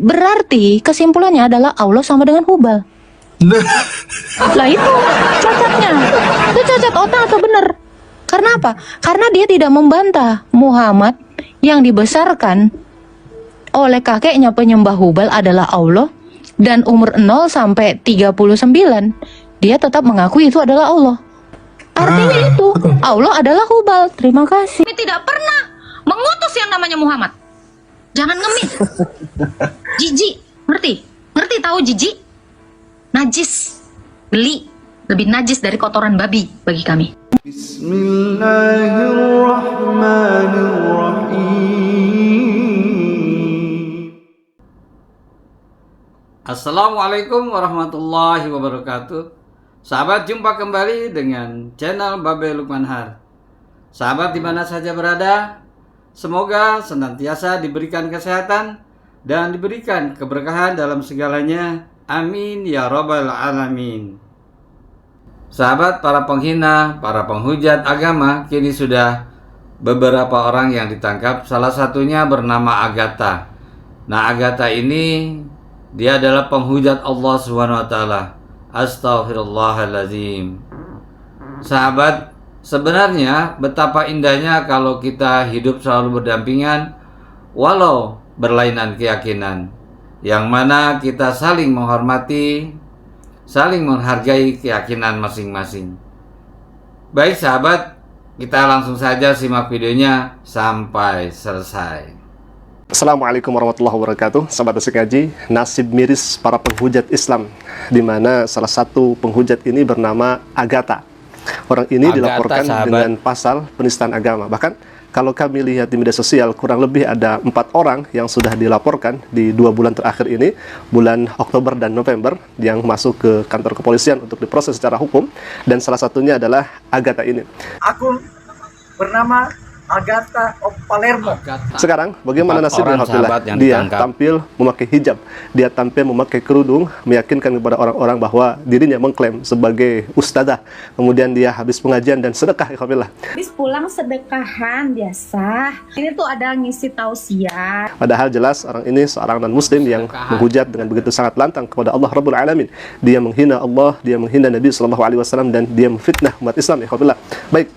berarti kesimpulannya adalah Allah sama dengan Hubal. Lah itu cacatnya. Itu cacat otak atau benar? Karena apa? Karena dia tidak membantah Muhammad yang dibesarkan oleh kakeknya penyembah Hubal adalah Allah, dan umur 0 sampai 39 dia tetap mengakui itu adalah Allah. Artinya itu Allah adalah Hubal. Terima kasih. Kami tidak pernah mengutus yang namanya Muhammad. Jangan ngemis. Jijik, ngerti? Ngerti tahu jijik? Najis. Beli lebih najis dari kotoran babi bagi kami. Bismillahirrahmanirrahim. Assalamualaikum warahmatullahi wabarakatuh. Sahabat, jumpa kembali dengan channel Babe Lukman Har. Sahabat dimana saja berada, semoga senantiasa diberikan kesehatan dan diberikan keberkahan dalam segalanya. Amin ya rabbal alamin. Sahabat, para penghina, para penghujat agama, kini sudah beberapa orang yang ditangkap. Salah satunya bernama Agatha. Nah, Agatha ini dia adalah penghujat Allah SWT. Astaghfirullahaladzim. Sahabat, sebenarnya betapa indahnya kalau kita hidup selalu berdampingan walau berlainan keyakinan, yang mana kita saling menghormati, saling menghargai keyakinan masing-masing. Baik sahabat, kita langsung saja simak videonya sampai selesai. Assalamualaikum warahmatullahi wabarakatuh. Sahabat Asik Ngaji, nasib miris para penghujat Islam, di mana salah satu penghujat ini bernama Agatha. Orang ini dilaporkan dengan pasal penistaan agama. Bahkan kalau kami lihat di media sosial, kurang lebih ada 4 orang yang sudah dilaporkan di 2 bulan terakhir ini, bulan Oktober dan November, yang masuk ke kantor kepolisian untuk diproses secara hukum. Dan salah satunya adalah Agatha ini. Akun bernama Agatha of Palermo. Sekarang bagaimana nasibnya? Alhamdulillah, dia tampil memakai hijab, dia tampil memakai kerudung, meyakinkan kepada orang-orang bahwa dirinya mengklaim sebagai ustazah. Kemudian dia habis pengajian dan sedekah. Alhamdulillah, habis pulang sedekahan biasa. Ini tuh ada ngisi tausiah. Padahal jelas orang ini seorang non-muslim yang menghujat dengan begitu sangat lantang kepada Allah Rabbul Alamin. Dia menghina Allah, dia menghina Nabi SAW, dan dia memfitnah umat Islam. Alhamdulillah. Baik,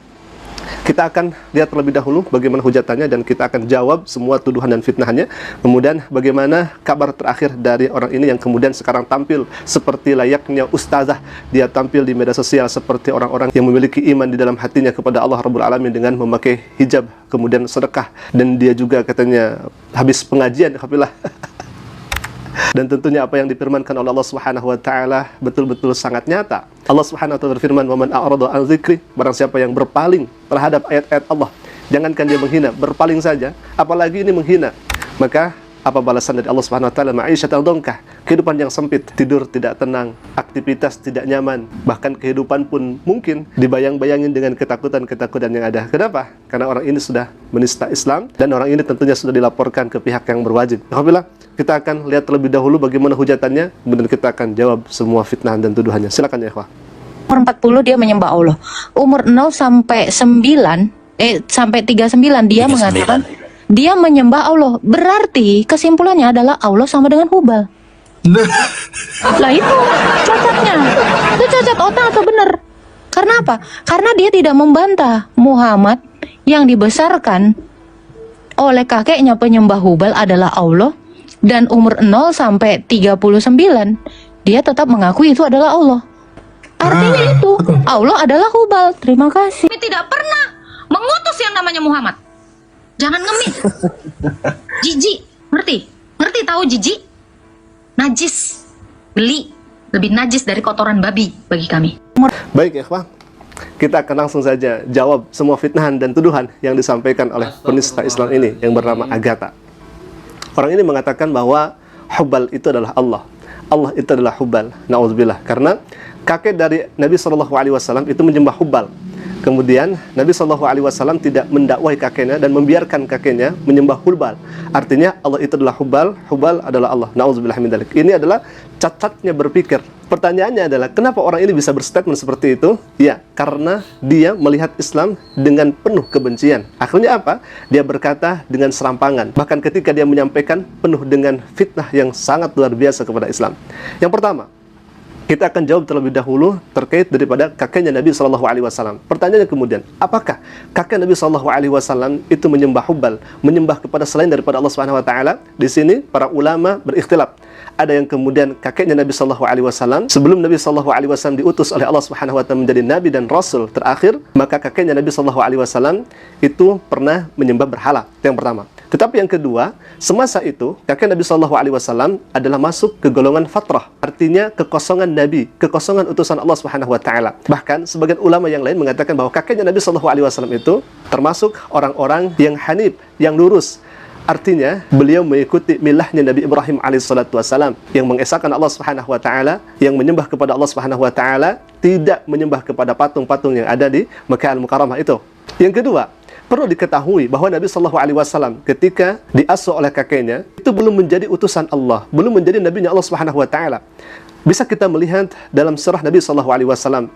kita akan lihat terlebih dahulu bagaimana hujatannya, dan kita akan jawab semua tuduhan dan fitnahnya. Kemudian bagaimana kabar terakhir dari orang ini yang kemudian sekarang tampil seperti layaknya ustazah. Dia tampil di media sosial seperti orang-orang yang memiliki iman di dalam hatinya kepada Allah Rabbul Alamin dengan memakai hijab, kemudian sedekah, dan dia juga katanya habis pengajian. Alhamdulillah. Dan tentunya apa yang difirmankan oleh Allah Subhanahu wa taala betul-betul sangat nyata. Allah Subhanahu wa taala berfirman, "Wa man a'rada an dzikri", barang siapa yang berpaling terhadap ayat-ayat Allah, jangankan dia menghina, berpaling saja, apalagi ini menghina, maka apa balasan dari Allah Subhanahu wa taala? Ma'isyatan dongkah, kehidupan yang sempit, tidur tidak tenang, aktivitas tidak nyaman, bahkan kehidupan pun mungkin dibayang-bayangin dengan ketakutan-ketakutan yang ada. Kenapa? Karena orang ini sudah menista Islam, dan orang ini tentunya sudah dilaporkan ke pihak yang berwajib. Alhamdulillah, kita akan lihat terlebih dahulu bagaimana hujatannya, kemudian kita akan jawab semua fitnahan dan tuduhannya. Silakan ya ikhwah. Umur 40 dia menyembah Allah. Umur 0 sampai 39 dia mengatakan dia menyembah Allah. Berarti kesimpulannya adalah Allah sama dengan Hubal. Lah itu cacatnya. Itu cacat otak atau benar? Karena apa? Karena dia tidak membantah Muhammad yang dibesarkan oleh kakeknya penyembah Hubal adalah Allah, dan umur 0 sampai 39 dia tetap mengakui itu adalah Allah. Artinya itu Allah adalah Hubal. Terima kasih. Kami tidak pernah mengutus yang namanya Muhammad. Jangan ngemis. Jijik, ngerti? Ngerti tahu jijik? Najis. Beli lebih najis dari kotoran babi bagi kami. Baik ya ikhwah, kita akan langsung saja jawab semua fitnahan dan tuduhan yang disampaikan oleh penista Islam ini yang bernama Agatha. Orang ini mengatakan bahwa Hubal itu adalah Allah. Allah itu adalah Hubal. Na'udzubillah. Karena kakek dari Nabi SAW itu menyembah Hubal. Kemudian Nabi SAW tidak mendakwai kakeknya dan membiarkan kakeknya menyembah Hubal. Artinya Allah itu adalah Hubal, Hubal adalah Allah. Nauzubillah min dzalik. Ini adalah cacatnya berpikir. Pertanyaannya adalah, kenapa orang ini bisa berstatement seperti itu? Ya, karena dia melihat Islam dengan penuh kebencian. Akhirnya apa? Dia berkata dengan serampangan. Bahkan ketika dia menyampaikan penuh dengan fitnah yang sangat luar biasa kepada Islam. Yang pertama, kita akan jawab terlebih dahulu terkait daripada kakeknya Nabi SAW. Pertanyaannya kemudian, apakah kakek Nabi SAW itu menyembah Hubal, menyembah kepada selain daripada Allah SWT? Di sini para ulama berikhtilaf. Ada yang kemudian kakeknya Nabi SAW sebelum Nabi SAW diutus oleh Allah SWT menjadi Nabi dan Rasul terakhir, maka kakeknya Nabi SAW itu pernah menyembah berhala. Itu yang pertama. Tetapi yang kedua, semasa itu kakek Nabi SAW adalah masuk ke golongan fatrah, artinya kekosongan Nabi, kekosongan utusan Allah SWT. Bahkan sebagian ulama yang lain mengatakan bahwa kakeknya Nabi SAW itu termasuk orang-orang yang hanif, yang lurus. Artinya beliau mengikuti milahnya Nabi Ibrahim alaihissalam yang mengesahkan Allah Subhanahu wa taala, yang menyembah kepada Allah Subhanahu wa taala, tidak menyembah kepada patung-patung yang ada di Makkah Al-Mukarramah itu. Yang kedua, perlu diketahui bahwa Nabi SAW ketika diasuh oleh kakeknya itu belum menjadi utusan Allah, belum menjadi nabinya Allah Subhanahu wa taala. Bisa kita melihat dalam surah Nabi SAW.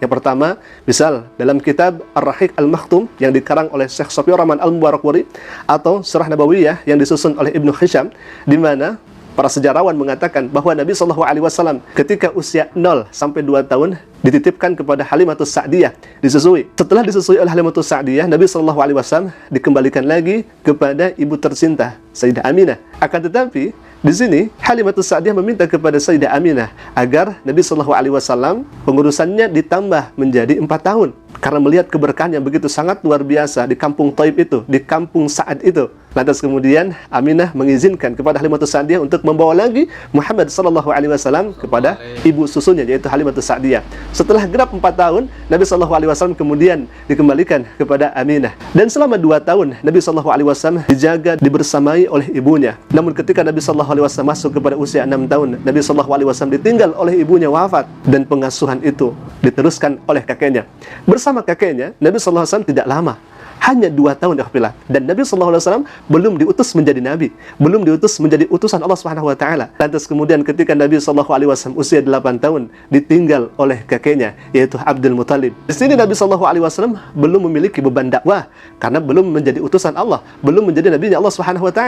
Yang pertama, misal dalam kitab Ar-Rahiq Al-Makhtum yang dikarang oleh Syekh Sofiyur Rahman Al-Mubarakpuri, atau surah Nabawiyah yang disusun oleh Ibnu Hisham, di mana para sejarawan mengatakan bahwa Nabi SAW ketika usia 0 sampai 2 tahun dititipkan kepada Halimatus Sa'diyah, disusui. Setelah disusui oleh Halimatus Sa'diyah, Nabi SAW dikembalikan lagi kepada ibu tercinta Sayyidah Aminah. Akan tetapi di sini Halimatus Sa'diyah meminta kepada Sayyidah Aminah agar Nabi SAW pengurusannya ditambah menjadi 4 tahun, karena melihat keberkahan yang begitu sangat luar biasa di kampung Taib itu, di kampung Sa'ad itu. Lantas kemudian Aminah mengizinkan kepada Halimatus Sa'diyah untuk membawa lagi Muhammad SAW kepada ibu susunya, yaitu Halimatus Sa'diyah. Setelah genap 4 tahun, Nabi SAW kemudian dikembalikan kepada Aminah. Dan selama 2 tahun, Nabi SAW dijaga, dibersamai oleh ibunya. Namun ketika Nabi SAW masuk kepada usia 6 tahun, Nabi SAW ditinggal oleh ibunya wafat, dan pengasuhan itu diteruskan oleh kakeknya. Bersama kakeknya, Nabi SAW tidak lama, hanya 2 tahun ya. Dan Nabi SAW belum diutus menjadi Nabi, belum diutus menjadi utusan Allah SWT. Lantas kemudian ketika Nabi SAW usia 8 tahun ditinggal oleh kakeknya, yaitu Abdul Muthalib. Di sini Nabi SAW belum memiliki beban dakwah, karena belum menjadi utusan Allah, belum menjadi Nabi Allah SWT.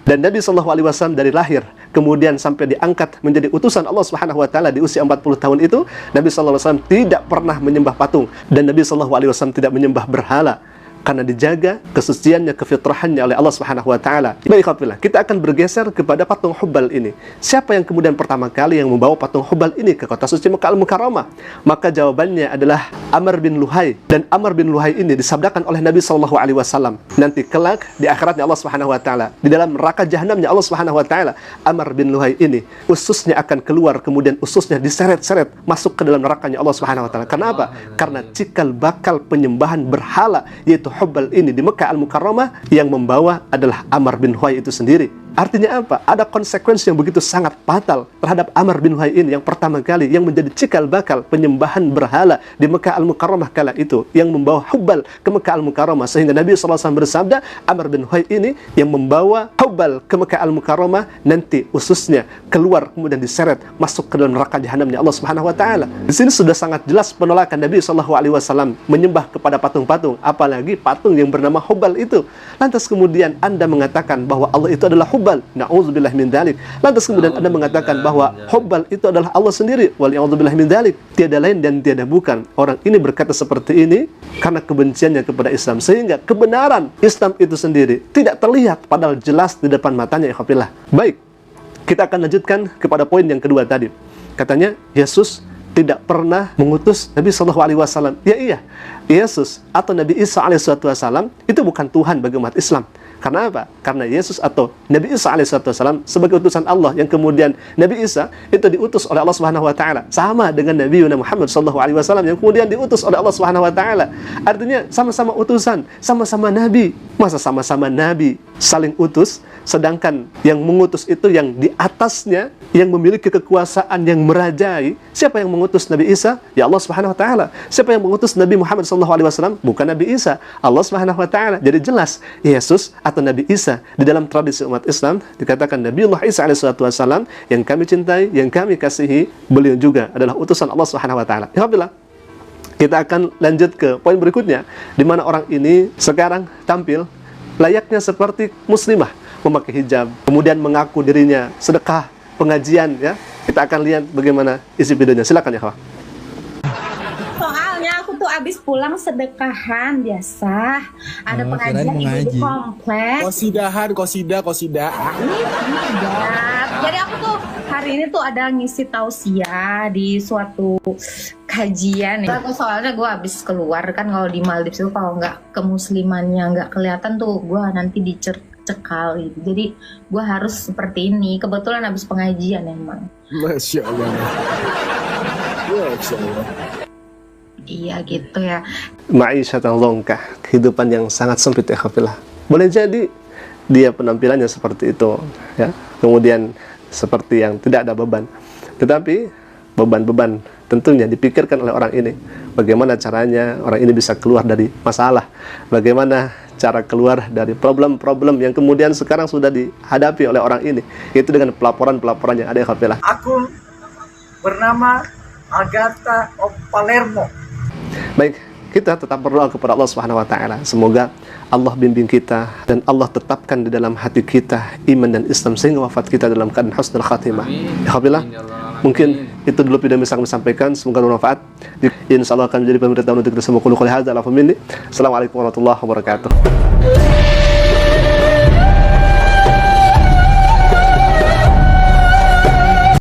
Dan Nabi SAW dari lahir kemudian sampai diangkat menjadi utusan Allah SWT di usia 40 tahun itu, Nabi SAW tidak pernah menyembah patung, dan Nabi SAW tidak menyembah berhala, karena dijaga kesuciannya, kefitrahannya oleh Allah Subhanahu wa taala. Baik, kita akan bergeser kepada patung Hubal ini. Siapa yang kemudian pertama kali yang membawa patung Hubal ini ke kota suci Makkah Al-Mukarramah? Maka jawabannya adalah Amr bin Luhai. Dan Amr bin Luhai ini disabdakan oleh Nabi SAW. Nanti kelak di akhiratnya Allah Subhanahu wa taala, di dalam neraka jahanamnya Allah Subhanahu wa taala, Amr bin Luhai ini ususnya akan keluar, kemudian ususnya diseret-seret masuk ke dalam nerakanya Allah Subhanahu wa taala. Kenapa? Karena cikal bakal penyembahan berhala, yaitu Hubal ini di Makkah Al-Mukarramah, yang membawa adalah Amr bin Luhai itu sendiri. Artinya apa? Ada konsekuensi yang begitu sangat fatal terhadap Amr bin Luhai ini, yang pertama kali yang menjadi cikal bakal penyembahan berhala di Makkah Al-Mukarramah kala itu, yang membawa Hubal ke Makkah Al-Mukarramah, sehingga Nabi SAW bersabda, Amr bin Luhai ini yang membawa Hubal ke Makkah Al-Mukarramah, nanti ususnya keluar kemudian diseret masuk ke dalam neraka jahanamnya Allah Subhanahu wa taala. Di sini sudah sangat jelas penolakan Nabi SAW menyembah kepada patung-patung, apalagi patung yang bernama Hubal itu. Lantas kemudian Anda mengatakan bahwa Allah itu adalah Hubal. Na'udzubillah min dzalik. Lantas kemudian Anda mengatakan bahwa Hubal itu adalah Allah sendiri. Wal'iyadzubillah min dzalik. Tiada lain dan tiada bukan. Orang ini berkata seperti ini karena kebenciannya kepada Islam, sehingga kebenaran Islam itu sendiri tidak terlihat, padahal jelas di depan matanya. Ikhwafillah. Baik, kita akan lanjutkan kepada poin yang kedua tadi. Katanya Yesus tidak pernah mengutus Nabi SAW. Ya iya, Yesus atau Nabi Isa alaihissalam itu bukan Tuhan bagi umat Islam. Karena apa? Karena Yesus atau Nabi Isa alaihissalam sebagai utusan Allah, yang kemudian Nabi Isa itu diutus oleh Allah Subhanahu wa taala, sama dengan Nabi Muhammad sallallahu alaihi wasallam yang kemudian diutus oleh Allah Subhanahu wa taala. Artinya sama-sama utusan, sama-sama nabi. Masa sama-sama nabi saling utus, sedangkan yang mengutus itu yang di atasnya, yang memiliki kekuasaan yang merajai. Siapa yang mengutus Nabi Isa? Ya Allah Subhanahu wa taala. Siapa yang mengutus Nabi Muhammad sallallahu alaihi wasallam? Bukan Nabi Isa, Allah Subhanahu wa taala. Jadi jelas Yesus atau Nabi Isa di dalam tradisi umat Islam dikatakan Nabiullah Isa alaihi wasallam yang kami cintai, yang kami kasihi, beliau juga adalah utusan Allah Subhanahu wa taala. Alhamdulillah. Kita akan lanjut ke poin berikutnya, di mana orang ini sekarang tampil layaknya seperti muslimah, memakai hijab, kemudian mengaku dirinya sedekah, pengajian, ya. Kita akan lihat bagaimana isi videonya. Silakan ya, kawan. Soalnya aku tuh abis pulang sedekahan biasa. Ada pengajian di kompleks. Kosida. Tidak. Jadi aku tuh hari ini tuh ada ngisi tausiah di suatu kajian ya. Soalnya gue abis keluar kan, kalau di Maldives itu kalau nggak kemuslimannya nggak kelihatan tuh gue nanti dicekal gitu. Jadi gue harus seperti ini. Kebetulan abis pengajian emang. Masya Allah. Masya Allah. Iya gitu ya. Ma'isyatan longkah, kehidupan yang sangat sempit ya khafillah. Boleh jadi dia penampilannya seperti itu, ya. Kemudian seperti yang tidak ada beban. Tetapi beban-beban tentunya dipikirkan oleh orang ini. Bagaimana caranya orang ini bisa keluar dari masalah? Bagaimana cara keluar dari problem-problem yang kemudian sekarang sudah dihadapi oleh orang ini? Itu dengan pelaporan-pelaporan yang ada ya khafillah. Akun bernama Agatha of Palermo. Baik, kita tetap berdoa kepada Allah Subhanahu wa taala. Semoga Allah bimbing kita dan Allah tetapkan di dalam hati kita iman dan Islam sehingga wafat kita dalam keadaan husnul khatimah. Alhamdulillah. Mungkin itu dulu video yang bisa kami sampaikan, semoga bermanfaat. Insyaallah akan menjadi pemberitahuan untuk kita semua. Qul qul hadza la fa minni. Assalamualaikum warahmatullahi wabarakatuh.